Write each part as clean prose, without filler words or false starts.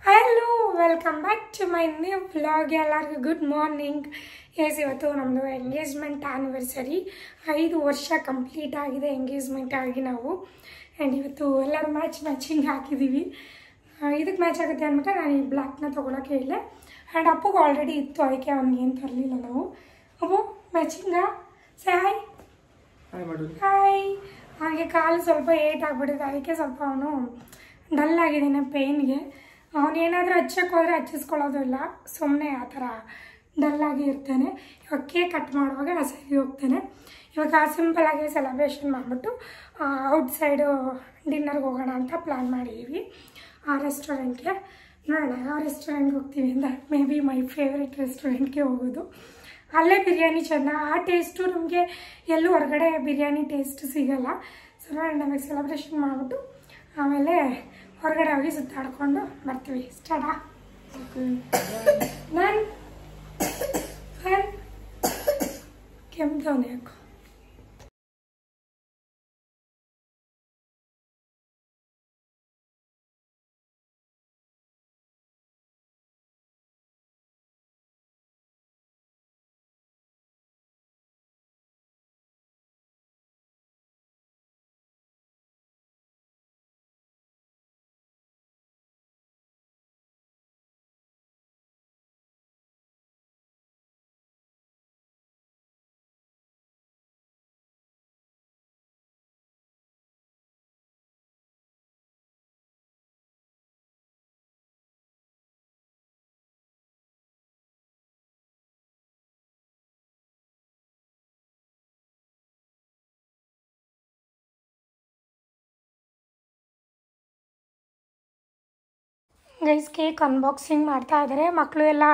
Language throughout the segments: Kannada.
Hello welcome back to my new vlog. ಎಲ್ಲರಿಗೂ ಗುಡ್ ಮಾರ್ನಿಂಗ್. ಇವತ್ತು ನಮ್ಮದು ಎಂಗೇಜ್ಮೆಂಟ್ ಆ್ಯನಿವರ್ಸರಿ 5 ವರ್ಷ ಕಂಪ್ಲೀಟ್ ಆಗಿದೆ ಎಂಗೇಜ್ಮೆಂಟ್ ಆಗಿ ನಾವು. ಆ್ಯಂಡ್ ಇವತ್ತು ಎಲ್ಲರೂ ಮ್ಯಾಚಿಂಗ್ ಹಾಕಿದ್ದೀವಿ. ಇದಕ್ಕೆ ಮ್ಯಾಚ್ ಆಗುತ್ತೆ ಅಂದ್ಬಿಟ್ಟು ನಾನು ಈ ಬ್ಲ್ಯಾಕ್ನ ತೊಗೊಳಕ್ಕೆ ಹೇಳಿದೆ. ಆ್ಯಂಡ್ ಅಪ್ಪಗೆ ಆಲ್ರೆಡಿ ಇತ್ತು, ಅದಕ್ಕೆ ಅವ್ನಿಗೇನು ತರಲಿಲ್ಲ ನಾವು. ಅಪ್ಪು ಮ್ಯಾಚಿಂಗಾ? Hi hi. ಹಾಗೆ ಕಾಲು ಸ್ವಲ್ಪ ಏಟ್ ಆಗಿಬಿಟ್ಟಿದೆ, ಅದಕ್ಕೆ ಸ್ವಲ್ಪ ಅವನು ಡಲ್ ಆಗಿದ್ದಾನೆ ಪೇಯ್ನ್ಗೆ. ಅವನೇನಾದರೂ ಹಚ್ಚಕ್ಕೆ ಹೋದರೆ ಹಚ್ಚಿಸ್ಕೊಳ್ಳೋದು ಇಲ್ಲ, ಸುಮ್ಮನೆ ಆ ಥರ ಡಲ್ಲಾಗಿ ಇರ್ತಾನೆ. ಇವಾಗ ಕೇಕ್ ಕಟ್ ಮಾಡುವಾಗ ಸರಿ ಹೋಗ್ತಾನೆ. ಇವಾಗ ಸಿಂಪಲಾಗಿ ಸೆಲೆಬ್ರೇಷನ್ ಮಾಡಿಬಿಟ್ಟು ಔಟ್ಸೈಡು ಡಿನ್ನರ್ಗೆ ಹೋಗೋಣ ಅಂತ ಪ್ಲ್ಯಾನ್ ಮಾಡಿದ್ದೀವಿ. ಆ ರೆಸ್ಟೋರೆಂಟ್ಗೆ ನೋಡೋಣ ಯಾವ ರೆಸ್ಟೋರೆಂಟ್ಗೆ ಹೋಗ್ತೀವಿ ಅಂತ. ಮೇ ಬಿ ಮೈ ಫೇವ್ರೆಟ್ ರೆಸ್ಟೋರೆಂಟ್ಗೆ ಹೋಗೋದು. ಅಲ್ಲೇ ಬಿರಿಯಾನಿ ಚೆಂದ, ಆ ಟೇಸ್ಟು ನಮಗೆ ಎಲ್ಲೂ ಹೊರಗಡೆ ಬಿರಿಯಾನಿ ಟೇಸ್ಟ್ ಸಿಗೋಲ್ಲ. ಸೊ ನೋಡಿ ನಮಗೆ ಸೆಲೆಬ್ರೇಷನ್ ಮಾಡಿಬಿಟ್ಟು ಆಮೇಲೆ ಹೊರಗಡೆ ಹೋಗಿ ಸುತ್ತಾಡ್ಕೊಂಡು ಬರ್ತೀವಿ. ಸ್ಟಾರ್ಟಾ? ನಾನು ಕೆಮ್ತವನೇ ಯಾಕೋ. ಗೈಸ್ ಕೇಕ್ ಅನ್ಬಾಕ್ಸಿಂಗ್ ಮಾಡ್ತಾ ಇದ್ದಾರೆ. ಮಕ್ಕಳು ಎಲ್ಲ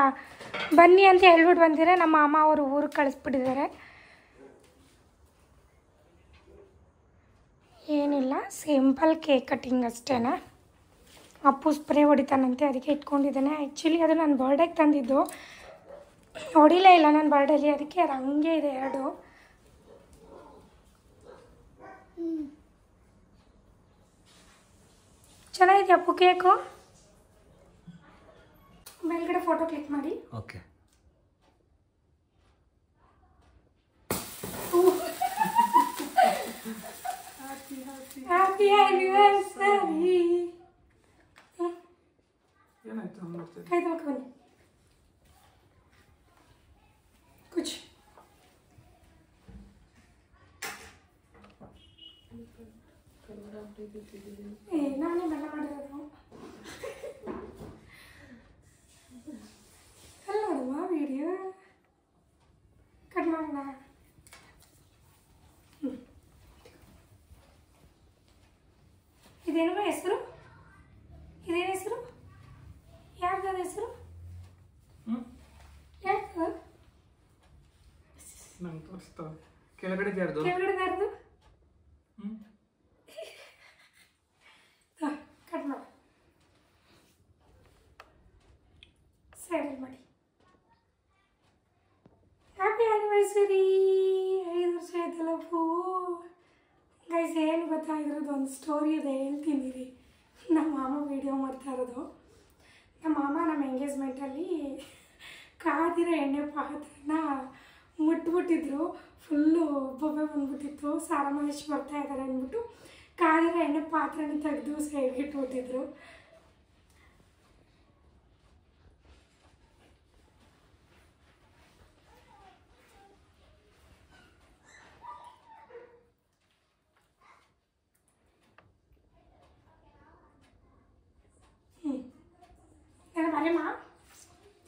ಬನ್ನಿ ಅಂತ ಹೇಳ್ಬಿಟ್ಟು ಬಂದಿದ್ದಾರೆ. ನಮ್ಮ ಮಾಮ ಅವರು ಊರಿಗೆ ಕಳಿಸ್ಬಿಟ್ಟಿದ್ದಾರೆ. ಏನಿಲ್ಲ, ಸಿಂಪಲ್ ಕೇಕ್ ಕಟ್ಟಿಂಗ್ ಅಷ್ಟೇ. ಅಪ್ಪು ಸ್ಪ್ರೇ ಹೊಡಿತಾನಂತೆ, ಅದಕ್ಕೆ ಇಟ್ಕೊಂಡಿದ್ದಾನೆ. ಆ್ಯಕ್ಚುಲಿ ಅದು ನನ್ನ ಬರ್ಡೇಗೆ ತಂದಿದ್ದು, ಹೊಡಿಲೇ ಇಲ್ಲ ನನ್ನ ಬರ್ಡೇಲಿ, ಅದಕ್ಕೆ ಅದು ಹಂಗೆ ಇದೆ ಎರಡು. ಚೆನ್ನಾಗಿದೆ ಅಪ್ಪು ಕೇಕು. ಮೇಲ್ಗಡೆ ಫೋಟೋ ಕ್ಲಿಕ್ ಮಾಡಿ. ಓಕೆ. Happy anniversary. ಕೈ ತೊಳ್ಕೊ ಬನ್ನಿ. ಕುಚ್ ನಾನೇ ಬೆಲ್ಲ ಮಾಡಿರೋದು. ಅಲ್ಲ ನೋಡುವ ವಿಡಿಯೋ ಕಟ್ ಮಾಡೋಣ. ಇದೇನೋ ಹೆಸರು? ಇದೇನು ಹೆಸರು? ಯಾರ್ದು ಹೆಸರು? ಯಾರ್ದು? ಕೆಳಗಡೆ ಯಾರ್ದು? ಕಟ್ ಮಾಡು, ಸೈಡ್ ಮಾಡಿ. Happy anniversary. 5 ವರ್ಷ ಆಯ್ತಲ್ಲ ಪೂ. ಗೈಸ್ ಏನು ಗೊತ್ತಾ, ಇದ್ರದ್ದು ಒಂದು ಸ್ಟೋರಿ ಇದೆ, ಹೇಳ್ತೀನಿ ರೀ. ನಮ್ಮ ಮಾಮ ವೀಡಿಯೋ ಮಾಡ್ತಾ ಇರೋದು. ನಮ್ಮ ಮಾಮ ನಮ್ಮ ಎಂಗೇಜ್ಮೆಂಟಲ್ಲಿ ಕಾದಿರೋ ಎಣ್ಣೆ ಪಾತ್ರನ ಮುಟ್ಬಿಟ್ಟಿದ್ರು. ಫುಲ್ಲು ಬೊಬ್ಬೆ ಬಂದ್ಬಿಟ್ಟಿತ್ತು. ಸಾರಾ ಮಹೇಶ್ ಬರ್ತಾ ಇದ್ದಾರೆ ಅಂದ್ಬಿಟ್ಟು ಕಾದಿರೋ ಎಣ್ಣೆ ಪಾತ್ರನ ತೆಗೆದು ಸೈಡ್ಗೆ ಇಟ್ಬಿಟ್ಟಿದ್ರು. ನಾನು ಬರಮ್ಮ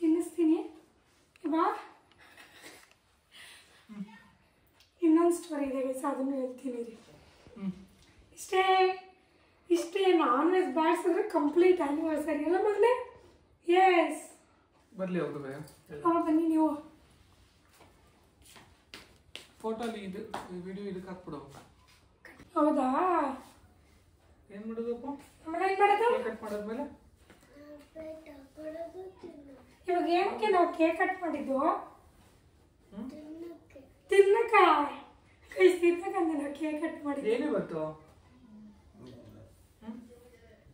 ತಿನ್ನಿಸ್ತೀನಿ ಬಾ. ಇನ್ನೊಂದು ಸ್ಟೋರಿ ಇದೆ ಗೈಸ್, ಅದನ್ನು ಹೇಳ್ತೀನಿ ರೀ. ಇಷ್ಟೇ ನಾನ್ ವೆಜ್ ಬಾಡ್ಸಿದ್ರೆ ಕಂಪ್ಲೀಟ್ ಆನಿವರ್ಸರಿ ಅಲ್ಲ ಮಗನೇ? ಎಸ್ ಬರ್ಲಿ ಹೌದು ಬನ್ನಿ ನೀವು. ಫೋಟೋಲಿ ಇದು ವಿಡಿಯೋ ಇದಕ್ಕೆ ಹಾಕ್ಬಿಡು. ಹೌದಾ? ಏನು ಮಾಡೋದಪ್ಪ? ಆಮೇಲೆ ಏನು ಮಾಡೋದು? ಕಟ್ ಮಾಡಾದ್ಮೇಲೆ ಇವಾಗ ಏನಕ್ಕೆ ನಾವು ಕೇಕ್ ಕಟ್ ಮಾಡಿದ್ದು? ತಿನ್ನಕ್ಕ. ಕೈ ತಿನ್ನಕ್ಕಂದ್ರೆ ನಾವು ಕೇಕ್ ಕಟ್ ಮಾಡಿದ್ದು. ಏನೇ ಗೊತ್ತು?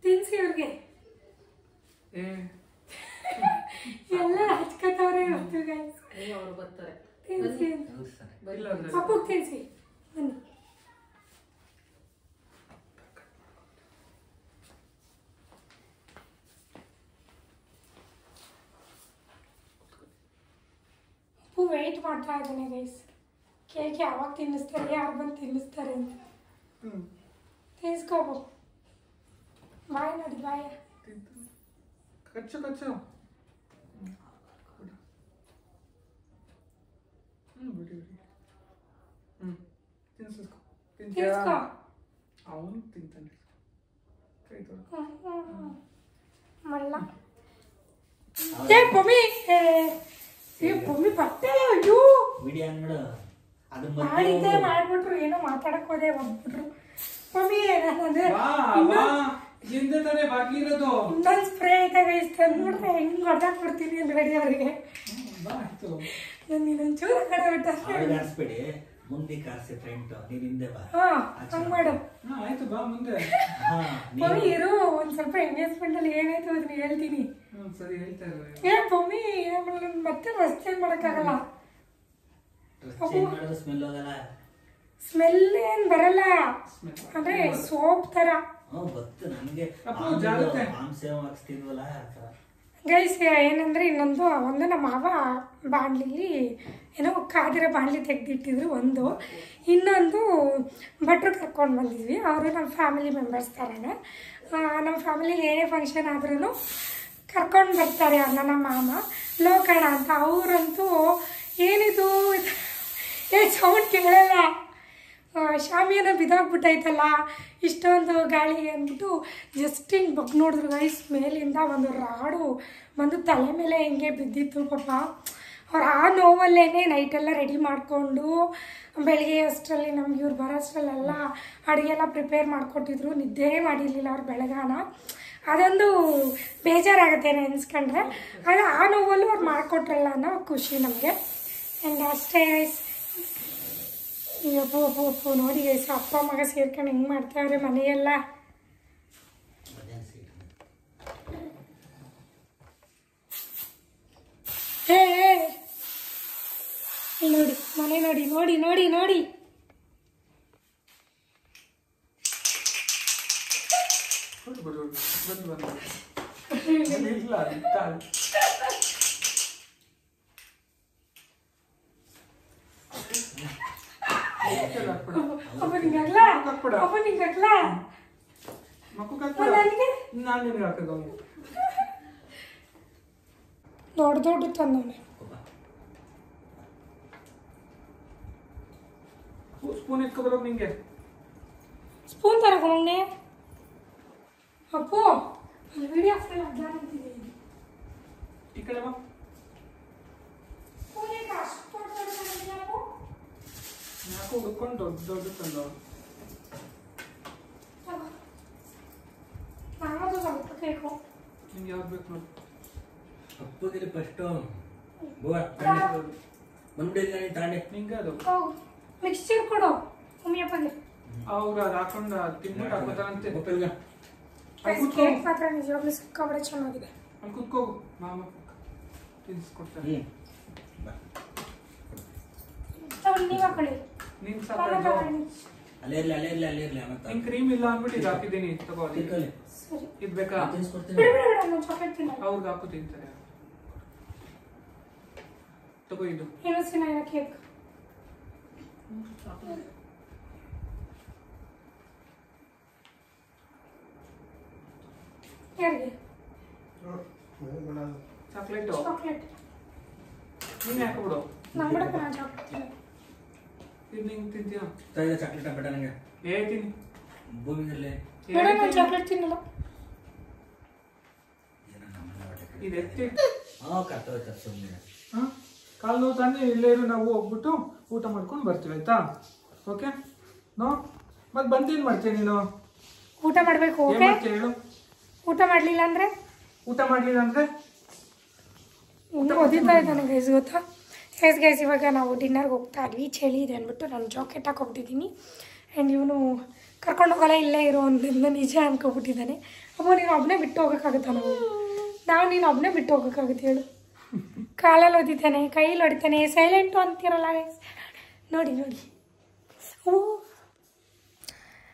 ತಿನ್ಸಿ ಅವ್ರಿಗೆ. ಏ ಎಲ್ಲ ಹಚ್ಕತ್ತವ್ರೆ ಇವತ್ತು ಗೈಸ್. ಅವರು ಬರ್ತಾರೆ. ತಿನ್ಸಿ ಇಲ್ಲ ಅಂದ್ರೆ ಅಪ್ಪು ತಿನ್ಸಿ ಬನ್ನಿ. ಅಪ್ಪು ವೆಯ್ಟ್ ಮಾಡ್ತಾ ಇದ್ದಾನೆ ಗೈಸ್. ಕೇಕ್ ಯಾವಾಗ ತಿನ್ನಿಸ್ತಾರೆ, ಯಾರು ಬಂದು ತಿನ್ನಿಸ್ತಾರೆ ಅಂತ. ತಿನ್ಸ್ಕೋಬು. ಬಾಯ್ ನೋಡಿ ಬಾಯ. ಕಚ್ಚು ಕಚ್ಚು. ಬಿಡಿ ಬಿಡಿ. ತಿನ್ಸಿಸ್ಕೊ. ತಿನ್ಸ್ಕೋ. ಅವನು ತಿಂತಾನೆ. ಕೈ ತೊಡ. ಮಳ್ಳ. ಏ ಭೂಮಿ, ಏ ಭೂಮಿ ಬಟ್ಟೆ ಅಯ್ಯೋ ವಿಡಿಯೋ ಅಂದ್ಬಿಡು. ಅದು ಮಾಡಿದ್ದೆ ಮಾಡ್ಬಿಟ್ರು, ಏನೋ ಮಾತಾಡಕ್ ಹೋದೆ ಹೋಗ್ಬಿಟ್ರು. ಭೂಮಿ ಹಿಂದೆ ತಾನೇ ಬಾಕಿ ಇರೋದು. ಇನ್ನೊಂದು ಸ್ಪ್ರೇ ಐತೆ ಗೈಸ್, ತಂದ್ಬಿಟ್ರೆ ಹೆಂಗ್ ಹೊಡ್ದಾಕ್ ಕೊಡ್ತೀನಿ ಅಂತ ರೆಡಿ ಅವ್ರಿಗೆ. ನಾನು ಇನ್ನೊಂಚೂರು ಕಡೆ ಬಿಟ್ಟಾರೆ ಕಾರಿಸ್ಬೇಡಿ, ಮುಂದೆ ಕಾರ್ಸಿ ಫ್ರಂಟ್, ನೀನ್ ಹಿಂದೆ ಬಾ. ಹಾ ಹಂಗ್ ಮಾಡು. ಆಯ್ತು ಬಾ ಮುಂದೆ. ಭೂಮಿ ಇರು, ಒಂದ್ ಸ್ವಲ್ಪ ಎಂಗೇಜ್ಮೆಂಟ್ ಅಲ್ಲಿ ಏನಾಯ್ತು ಅದನ್ನ ಹೇಳ್ತೀನಿ. ಸರಿ ಹೇಳ್ತಾ ಇದ್ದಾರೆ. ಏ ಭೂಮಿ ಮತ್ತೆ ಡ್ರೆಸ್ ಚೇಂಜ್ ಮಾಡಕ್ಕಾಗಲ್ಲ. ಡ್ರೆಸ್ ಚೇಂಜ್ ಮಾಡೋದು ಸ್ಮೆಲ್ ಹೋಗಲ್ಲ. ಸ್ಮೆಲ್ ಏನ್ ಬರಲ್ಲ, ಅಂದ್ರೆ ಸೋಪ್ ತರ. ಗೊತ್ತು ನನಗೆ, ಮಾಂಸ ಹಾಕ್ಸ್ತಿದ್ವಲ್ಲ ಆ ಥರ. ಗೈಸ್ ಏನಂದ್ರೆ ಇನ್ನೊಂದು ನಮ್ಮ ಮಾವ ಬಾಣಲಿಲಿ ಏನೋ ಕಾದಿರೋ ಬಾಣಲಿ ತೆಗೆದಿಟ್ಟಿದ್ರು ಒಂದು. ಇನ್ನೊಂದು ಭಟ್ರು ಕರ್ಕೊಂಡು ಬಂದಿದ್ವಿ. ಅವರು ನಮ್ಮ ಫ್ಯಾಮಿಲಿ ಮೆಂಬರ್ಸ್ ಥರನೇ. ನಮ್ಮ ಫ್ಯಾಮಿಲಿಲಿ ಏನೇ ಫಂಕ್ಷನ್ ಆದ್ರೂ ಕರ್ಕೊಂಡು ಬರ್ತಾರೆ ಅವ್ರನ್ನ ನಮ್ಮ ಮಾಮ ಲೋಕಣ ಅಂತ. ಅವರಂತೂ ಏನಿದು ಸೌಂಡ್ ಕೇಳಲ್ಲ, ಶಾಮಿಯಾನ ಬಿದ್ದೋಗ್ಬಿಟ್ಟೈತಲ್ಲ ಇಷ್ಟೊಂದು ಗಾಳಿಗೆ ಅಂದ್ಬಿಟ್ಟು ಜಸ್ಟ್ ಹಿಂಗೆ ಬಗ್ ನೋಡಿದ್ರು ಗೈಸ್. ಮೇಲಿಂದ ಒಂದು ರಾಡು ಬಂದು ತಲೆ ಮೇಲೆ ಹಿಂಗೆ ಬಿದ್ದಿತ್ತು ಪಾಪ. ಅವ್ರು ಆ ನೋವಲ್ಲೇ ನೈಟೆಲ್ಲ ರೆಡಿ ಮಾಡಿಕೊಂಡು ಬೆಳಿಗ್ಗೆ ಅಷ್ಟರಲ್ಲಿ ನಮ್ಗೆ ಇವ್ರು ಬರೋ ಅಷ್ಟರಲ್ಲೆಲ್ಲ ಅಡುಗೆಲ್ಲ ಪ್ರಿಪೇರ್ ಮಾಡಿಕೊಟ್ಟಿದ್ರು. ನಿದ್ದೆ ಮಾಡಿರಲಿಲ್ಲ ಅವ್ರು ಬೆಳಗಾನ. ಅದೊಂದು ಬೇಜಾರಾಗುತ್ತೆ ನೆನೆಸ್ಕೊಂಡ್ರೆ. ಆದರೆ ಆ ನೋವಲ್ಲೂ ಅವ್ರು ಮಾಡಿಕೊಟ್ರಲ್ಲ ಅನ್ನೋ ಖುಷಿ ನಮಗೆ. ಆ್ಯಂಡ್ ಅಷ್ಟೇ ಗೈಸ್. ಅಪ್ಪು ನೋಡಿ ಗೈಸ್, ಅಪ್ಪ ಮಗ ಸೇರ್ಕೊಂಡು ಹೆಂಗೆ ಮಾಡ್ತಾವ್ರೆ ಮನೆಯೆಲ್ಲ. ಏ ನೋಡಿ ಮನೆ ನೋಡಿ ನೋಡಿ ನೋಡಿ ನೋಡಿ. ಅಪ್ಪ ನಿಂಗಲ್ಲ, ಅಪ್ಪ ನಿಂಗಲ್ಲ, ದೊಡ್ಡ ದೊಡ್ಡ ತಂದವನೆ. ಸ್ಪೂನ್ ಇಟ್ಕೊಬರೋದು ನಿಂಗೆ. ಸ್ಪೂನ್ ತರಕೊಂಡೆ ಅಪ್ಪು. ವಿಡಿಯೋ ಫುಲ್ ಅಡ್ಡಾಡ್ತಿದೆ. ಈ ಕಡೆ ಬಾ. ಯಾಕೋ ಹುಡ್ಕೊಂಡು ದೊಡ್ಡ ದೊಡ್ಡ ತಂದವ. ನಾನದು ಸ್ವಲ್ಪ ಕೇಕು. ನಿಂಗೆ ಯಾವ್ದು ಬೇಕು ನೋಡಿ. ಅಪ್ಪಗಿರಿ ಫಸ್ಟು ಬಂದ್ಬಿಟ್ಟಿಲ್ಲ ನೀನು ತಾಂಡೆ. ನಿಂಗೆ ಅದು ಮಿಕ್ಸ್ಚರ್ ಕೊಡು ಮಮ್ಮಿ ಅಪ್ಪಗೆ. ಅವ್ರು ಅದು ಹಾಕೊಂಡು ತಿನ್ಬಿಟ್ಟು ಹಾಕೋತಾರಂತೆ. ಕೇಕ್ ಮಾತ್ರ ನಿಜವಾಗ್ಲೂ ಸಿಕ್ಕಾಬಡೆ ಚೆನ್ನಾಗಿದೆ. ಅಲ್ಲಿ ಕುತ್ಕೋಗು, ಮಾಮ ತಿನ್ನಿಸ್ಕೊಡ್ತಾರೆ. ನೀವು ಹಾಕೊಳ್ಳಿ. ನೀನ್ ಅಲ್ಲೇ ಇರ್ಲಿ ಅಲ್ಲೇ ಇರ್ಲಿ ಅಲ್ಲೇ ಇರ್ಲಿ. ನಿನ್ ಕ್ರೀಮ್ ಇಲ್ಲ ಅಂದ್ಬಿಟ್ಟು ಇದು ಹಾಕಿದ್ದೀನಿ. ತಗೋ ಸರಿ ಇದು ಬೇಕಾ? ಚಾಕ್ಲೇಟ್ ತಿನ್ನ. ಅವ್ರಿಗೆ ಹಾಕು ತಿಂತಾರೆ. ತಗೋ ಇದು ಏನು ಸಿನ ಕೇಕ್. ಯಾರಿಗೆ? ಚಾಕ್ಲೇಟ್ ಚಾಕ್ಲೇಟ್ ನೀನ್ ಹಾಕ್ಬಿಡು. ನಂಬಿಡಪ್ಪ ನಾನು ಚಾಕ್ಲೇಟ್ ತಿನ್ನ. ಇದು ನಿಂಗೆ ತಿಂತೀಯ? ಚಾಕ್ಲೇಟ್ ಬೇಡ ನನಗೆ. ಹೇಳ್ತೀನಿ ಭೂಮಿನಲ್ಲಿ ಬೇಡ ನಾನು ಚಾಕ್ಲೇಟ್ ತಿನ್ನಲ್ಲ. ಇದು ಎತ್ತಿ ಕರ್ತೋಯ್ತು ಸುಮ್ಮನೆ. ಕಾಲು ನೋವು ತಾನೇ, ಇಲ್ಲೇ ಇರು, ನಾವು ಹೋಗ್ಬಿಟ್ಟು ಊಟ ಮಾಡ್ಕೊಂಡು ಬರ್ತೀವಿ ಆಯ್ತಾ? ಓಕೆ ನೋ ಮತ್ತೆ ಬಂದೇನು ಮಾಡ್ತೀಯ ನೀನು? ಊಟ ಮಾಡಬೇಕು. ಏನು ಓಕೆ ಮಾಡ್ತೀಯ ಹೇಳು? ಊಟ ಮಾಡಲಿಲ್ಲ ಅಂದರೆ ಊಟ ಮಾಡಲಿಲ್ಲ ಅಂದರೆ ಓದಿತಾ ಇದ್ದಾನೆ ಗೈಸ್, ಗೊತ್ತಾ? ಗೈಸ್ ಇವಾಗ ನಾವು ಡಿನ್ನರ್ಗೆ ಹೋಗ್ತಾ ಇದ್ವಿ. ಚಳಿ ಇದೆ ಅಂದ್ಬಿಟ್ಟು ನಾನು ಜಾಕೆಟ್ ಹಾಕೊಬಿಟ್ಟಿದ್ದೀನಿ. ಆ್ಯಂಡ್ ಇವನು ಕರ್ಕೊಂಡು ಹೋಗಲ್ಲ, ಇಲ್ಲೇ ಇರೋ ಒಂದು ನಿಜ ಅನ್ಕೊಬಿಟ್ಟಿದ್ದಾನೆ. ಅಮ್ಮ ನೀನು ಒಬ್ಬನೇ ಬಿಟ್ಟು ಹೋಗೋಕ್ಕಾಗುತ್ತಾ ನಾವು? ನಾವು ನೀನು ಒಬ್ಬನೇ ಬಿಟ್ಟು ಹೋಗೋಕ್ಕಾಗುತ್ತೆ ಹೇಳು. ಕಾಲಲ್ಲಿ ಹೊಡಿತಾನೆ, ಕೈಯಲ್ಲಿ ಹೊಡಿತಾನೆ, ಸೈಲೆಂಟು ಅಂತೀರಲ್ಲ ಗೈಸ್. ನೋಡಿ ನೋಡಿ. ಓ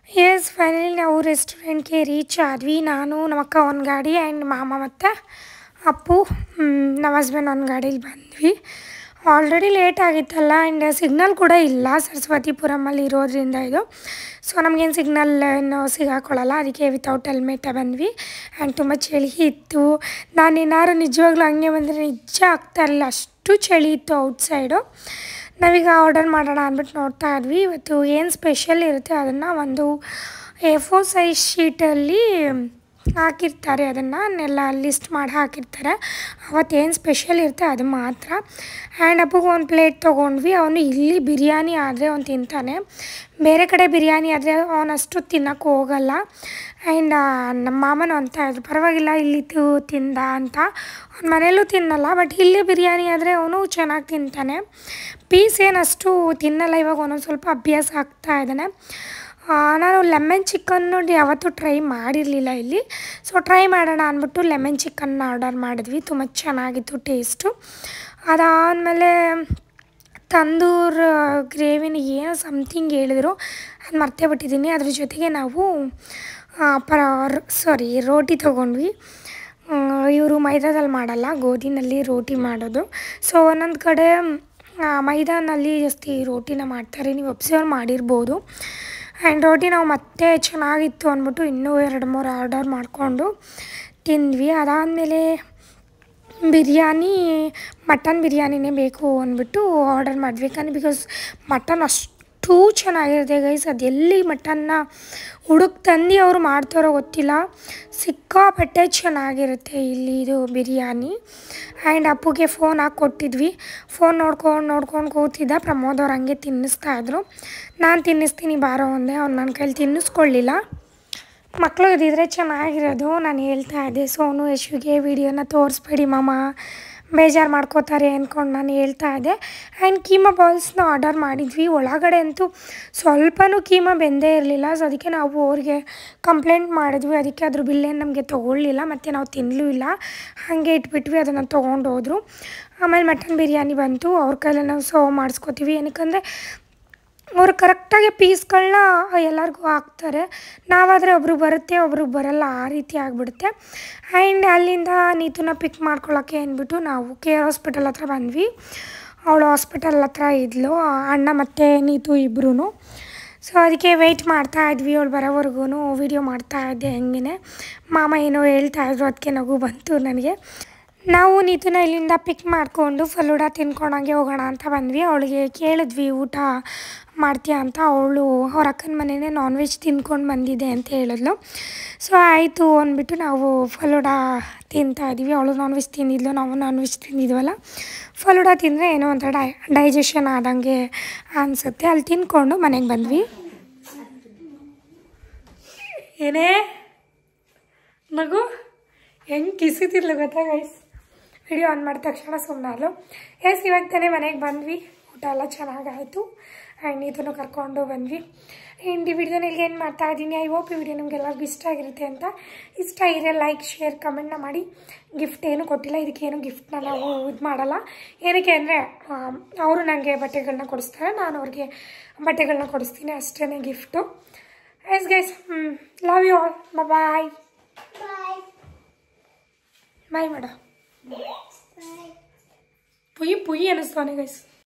ಎಸ್, ಫೈನಲಿ ನಾವು ರೆಸ್ಟೋರೆಂಟ್ಗೆ ರೀಚ್ ಆದ್ವಿ. ನಾನು ನಮ್ಮಕ್ಕ ಒಂದು ಗಾಡಿ ಆ್ಯಂಡ್ ಮಾಮ ಮತ್ತು ಅಪ್ಪು ನಮ್ಮ ಹಸ್ಬೆಂಡ್ ಒಂದು ಗಾಡೀಲಿ ಬಂದ್ವಿ. ಆಲ್ರೆಡಿ ಲೇಟ್ ಆಗಿತ್ತಲ್ಲ ಆ್ಯಂಡ್ ಸಿಗ್ನಲ್ ಕೂಡ ಇಲ್ಲ ಸರಸ್ವತಿಪುರಮಲ್ಲಿ ಇರೋದ್ರಿಂದ ಇದು. ಸೊ ನಮಗೇನು ಸಿಗ್ನಲ್ ಏನು ಸಿಗಾಕೊಳ್ಳಲ್ಲ, ಅದಕ್ಕೆ ವಿತೌಟ್ ಹೆಲ್ಮೆಟೇ ಬಂದ್ವಿ. ಆ್ಯಂಡ್ ತುಂಬ ಚಳಿ ಇತ್ತು. ನಾನು ಏನಾದ್ರು ನಿಜವಾಗ್ಲೂ ಹಂಗೆ ಬಂದರೆ ನಿಜ ಆಗ್ತಾಯಿರಲಿಲ್ಲ, ಅಷ್ಟು ಚಳಿ ಇತ್ತು ಔಟ್ಸೈಡು. ನಾವೀಗ ಆರ್ಡರ್ ಮಾಡೋಣ ಅಂದ್ಬಿಟ್ಟು ನೋಡ್ತಾ ಇದ್ವಿ. ಇವತ್ತು ಏನು ಸ್ಪೆಷಲ್ ಇರುತ್ತೆ ಅದನ್ನು ಒಂದು A4 ಸೈಜ್ ಶೀಟಲ್ಲಿ ಹಾಕಿರ್ತಾರೆ, ಅದನ್ನೆಲ್ಲ ಲಿಸ್ಟ್ ಮಾಡಿ ಹಾಕಿರ್ತಾರೆ. ಅವತ್ತೇನು ಸ್ಪೆಷಲ್ ಇರುತ್ತೆ ಅದು ಮಾತ್ರ. ಆ್ಯಂಡ್ ಅಪ್ಪಗೆ ಒಂದು ಪ್ಲೇಟ್ ತೊಗೊಂಡ್ವಿ. ಅವನು ಇಲ್ಲಿ ಬಿರಿಯಾನಿ ಆದರೆ ಅವನು ತಿಂತಾನೆ, ಬೇರೆ ಕಡೆ ಬಿರಿಯಾನಿ ಆದರೆ ಅವನಷ್ಟು ತಿನ್ನೋಕ್ಕೆ ಹೋಗಲ್ಲ. ಆ್ಯಂಡ್ ನಮ್ಮ ಮಾಮನು ಅಂತ ಇದ್ರು, ಪರವಾಗಿಲ್ಲ ಇಲ್ಲಿ ತಿಂದ ಅಂತ. ಅವ್ನ ಮನೇಲೂ ತಿನ್ನಲ್ಲ, ಬಟ್ ಇಲ್ಲಿ ಬಿರಿಯಾನಿ ಆದರೆ ಅವನು ಚೆನ್ನಾಗಿ ತಿಂತಾನೆ. ಪೀಸ್ ಏನಷ್ಟು ತಿನ್ನಲ್ಲ, ಇವಾಗ ಒಂದೊಂದು ಸ್ವಲ್ಪ ಅಭ್ಯಾಸ ಆಗ್ತಾ ಇದ್ದಾನೆ. ನಾನು ಲೆಮನ್ ಚಿಕನ್ನು ಯಾವತ್ತೂ ಟ್ರೈ ಮಾಡಿರಲಿಲ್ಲ ಇಲ್ಲಿ. ಸೊ ಟ್ರೈ ಮಾಡೋಣ ಅಂದ್ಬಿಟ್ಟು ಲೆಮನ್ ಚಿಕನ್ನ ಆರ್ಡರ್ ಮಾಡಿದ್ವಿ. ತುಂಬ ಚೆನ್ನಾಗಿತ್ತು ಟೇಸ್ಟು. ಅದಾದಮೇಲೆ ತಂದೂರ್ ಗ್ರೇವಿನ ಏನೋ ಸಮಥಿಂಗ್ ಹೇಳಿದ್ರು, ಅದು ಮರ್ತೇ ಬಿಟ್ಟಿದ್ದೀನಿ. ಅದ್ರ ಜೊತೆಗೆ ನಾವು ರೋಟಿ ತೊಗೊಂಡ್ವಿ. ಇವರು ಮೈದಾದಲ್ಲಿ ಮಾಡಲ್ಲ, ಗೋಧಿನಲ್ಲಿ ರೋಟಿ ಮಾಡೋದು. ಸೊ ಒಂದೊಂದು ಕಡೆ ಮೈದಾನಲ್ಲಿ ಜಾಸ್ತಿ ರೋಟಿನ ಮಾಡ್ತಾರೆ, ನೀವು ಅಬ್ಸರ್ವ್ ಮಾಡಿರ್ಬೋದು. ಆ್ಯಂಡ್ ರೋಟಿ ನಾವು ಮತ್ತೆ ಚೆನ್ನಾಗಿತ್ತು ಅಂದ್ಬಿಟ್ಟು ಇನ್ನೂ 2-3 ಆರ್ಡರ್ ಮಾಡಿಕೊಂಡು ತಿಂದ್ವಿ. ಅದಾದಮೇಲೆ ಮಟನ್ ಬಿರಿಯಾನಿನೇ ಬೇಕು ಅಂದ್ಬಿಟ್ಟು ಆರ್ಡರ್ ಮಾಡಿದ್ವಿ. ಯಾಕಂದರೆ ಬಿಕಾಸ್ ಮಟನ್ ಅಷ್ಟು ಚೆನ್ನಾಗಿರುತ್ತೆ ಗೈಸ್. ಅದು ಎಲ್ಲಿ ಮಟನ್ನ ತಂದು ಅವರು ಮಾಡ್ತಾರೋ ಗೊತ್ತಿಲ್ಲ, ಸಿಕ್ಕಾಪಟ್ಟೆ ಚೆನ್ನಾಗಿರುತ್ತೆ ಇಲ್ಲಿ ಇದು ಬಿರಿಯಾನಿ. ಆ್ಯಂಡ್ ಅಪ್ಪುಗೆ ಫೋನ್ ಹಾಕಿ ಕೊಟ್ಟಿದ್ವಿ. ಫೋನ್ ನೋಡ್ಕೊಂಡು ಕೂತಿದ್ದ. ಪ್ರಮೋದ್ ಅವ್ರು ಹಂಗೆ ತಿನ್ನಿಸ್ತಾಯಿದ್ರು. ನಾನು ತಿನ್ನಿಸ್ತೀನಿ ಬಾರೋ ಒಂದೇ, ಅವ್ನು ನನ್ನ ಕೈಲಿ ತಿನ್ನಿಸ್ಕೊಳ್ಳಿಲ್ಲ. ಮಕ್ಕಳು ಇದ್ದಿದ್ರೆ ಚೆನ್ನಾಗಿರೋದು, ನಾನು ಹೇಳ್ತಾ ಇದ್ದೆ. ಸೋನು ಯಶುಗೆ ವೀಡಿಯೋನ ತೋರಿಸ್ಬೇಡಿ ಮಾಮ, ಬೇಜಾರು ಮಾಡ್ಕೋತಾರೆ ಅಂದ್ಕೊಂಡು ನಾನು ಹೇಳ್ತಾ ಇದ್ದೆ. ಆ್ಯಂಡ್ ಕೀಮಾ ಬಾಲ್ಸ್ನ ಆರ್ಡರ್ ಮಾಡಿದ್ವಿ. ಒಳಗಡೆ ಅಂತೂ ಸ್ವಲ್ಪನೂ ಕೀಮಾ ಬೆಂದೇ ಇರಲಿಲ್ಲ. ಸೊ ಅದಕ್ಕೆ ನಾವು ಅವ್ರಿಗೆ ಕಂಪ್ಲೇಂಟ್ ಮಾಡಿದ್ವಿ. ಅದಕ್ಕೆ ಅದ್ರ ಬಿಲ್ಲೇನು ನಮಗೆ ತೊಗೊಳ್ಳಿಲ್ಲ, ಮತ್ತು ನಾವು ತಿನ್ನಲೂ ಇಲ್ಲ, ಹಾಗೆ ಇಟ್ಬಿಟ್ವಿ. ಅದನ್ನು ತೊಗೊಂಡು ಹೋದರು. ಆಮೇಲೆ ಮಟನ್ ಬಿರಿಯಾನಿ ಬಂತು. ಅವ್ರ ಕೈಲೇ ನಾವು ಸರ್ವ್ ಮಾಡಿಸ್ಕೋತೀವಿ. ಏನಕ್ಕಂದರೆ ಅವರು ಕರೆಕ್ಟಾಗಿ ಪೀಸ್ಗಳನ್ನ ಎಲ್ಲರಿಗೂ ಹಾಕ್ತಾರೆ. ನಾವಾದರೆ ಒಬ್ರಿಗೆ ಬರುತ್ತೆ, ಒಬ್ರಿಗೆ ಬರಲ್ಲ, ಆ ರೀತಿ ಆಗಿಬಿಡುತ್ತೆ. ಆ್ಯಂಡ್ ಅಲ್ಲಿಂದ ನೀತುನ ಪಿಕ್ ಮಾಡ್ಕೊಳ್ಳೋಕ್ಕೆ ಅಂದ್ಬಿಟ್ಟು ನಾವು KR ಹಾಸ್ಪಿಟಲ್ ಹತ್ರ ಬಂದ್ವಿ. ಅವಳು ಹಾಸ್ಪಿಟಲ್ ಹತ್ರ ಇದ್ಲು, ಅಣ್ಣ ಮತ್ತು ನೀತು ಇಬ್ಬರೂ. ಸೊ ಅದಕ್ಕೆ ವೆಯ್ಟ್ ಮಾಡ್ತಾಯಿದ್ವಿ. ಅವಳು ಬರೋವರೆಗೂ ವೀಡಿಯೋ ಮಾಡ್ತಾಯಿದ್ದೆ. ಹೆಂಗೆ ಮಾಮ ಏನೋ ಹೇಳ್ತಾಯಿದ್ರು, ಅದಕ್ಕೆ ನಗು ಬಂತು ನನಗೆ. ನಾವು ನೀತುನ ಇಲ್ಲಿಂದ ಪಿಕ್ ಮಾಡಿಕೊಂಡು ಫಲೂಡ ತಿನ್ಕೊಂಡಂಗೆ ಹೋಗೋಣ ಅಂತ ಬಂದ್ವಿ. ಅವಳಿಗೆ ಕೇಳಿದ್ವಿ ಊಟ ಮಾಡ್ತೀಯಾ ಅಂತ. ಅವಳು ಅವ್ರ ಅಕ್ಕನ ಮನೆಯೇ ನಾನ್ ವೆಜ್ ತಿನ್ಕೊಂಡು ಬಂದಿದ್ದೆ ಅಂತ ಹೇಳಿದ್ಲು. ಸೊ ಆಯಿತು ಅಂದ್ಬಿಟ್ಟು ನಾವು ಫಲೂಡ ತಿಂತಾಯಿದ್ವಿ. ಅವಳು ನಾನ್ ವೆಜ್ ತಿಂದಿದ್ಲು, ನಾವು ನಾನ್ ವೆಜ್ ತಿಂದಿದ್ವಲ್ಲ. ಫಲೂಡ ತಿಂದರೆ ಏನೋ ಒಂಥರ ಡೈಜೆಷನ್ ಆದಂಗೆ ಅನಿಸುತ್ತೆ. ಅಲ್ಲಿ ತಿನ್ಕೊಂಡು ಮನೆಗೆ ಬಂದ್ವಿ. ಏನೇ ಮಗು ಹೆಂಗೆ ಕಿಸಿತಿರ್ಲು ಗೊತ್ತಾ ಗೈಸ್. ವಿಡಿಯೋ ಆನ್ ಮಾಡಿದ ತಕ್ಷಣ ಸುಮ್ಮನಾದ್ಲು. ಇವಾಗ ತಾನೇ ಮನೆಗೆ ಬಂದ್ವಿ. ಊಟ ಎಲ್ಲ ಚೆನ್ನಾಗಾಯಿತು. ಆ್ಯಂಡ್ ನೀತನ್ನು ಕರ್ಕೊಂಡು ಬಂದ್ವಿ. ಆ್ಯಂಡ್ ಈ ವಿಡಿಯೋನ ಇಲ್ಲಿಗೆ ಏನು ಮಾಡ್ತಾಯಿದ್ದೀನಿ. ಐ ಹೋಪ್ ಈ ವಿಡಿಯೋ ನಿಮಗೆಲ್ಲರಿಗೂ ಇಷ್ಟ ಆಗಿರುತ್ತೆ ಅಂತ. ಇಷ್ಟ ಇದ್ರೆ ಲೈಕ್, ಶೇರ್, ಕಮೆಂಟ್ನ ಮಾಡಿ. ಗಿಫ್ಟ್ ಏನೂ ಕೊಟ್ಟಿಲ್ಲ, ಇದಕ್ಕೇನು ಗಿಫ್ಟನ್ನ ನಾವು ಇದು ಮಾಡಲ್ಲ. ಏನಕ್ಕೆ ಅಂದರೆ ಅವರು ನನಗೆ ಬಟ್ಟೆಗಳನ್ನ ಕೊಡಿಸ್ತಾರೆ, ನಾನು ಅವ್ರಿಗೆ ಬಟ್ಟೆಗಳನ್ನ ಕೊಡಿಸ್ತೀನಿ, ಅಷ್ಟೇ gift. Yes guys, love you all. Bye bye ಮಾಡ. ಪುಯಿ ಅನ್ನಿಸ್ತಾನೆ ಗೈಸ್.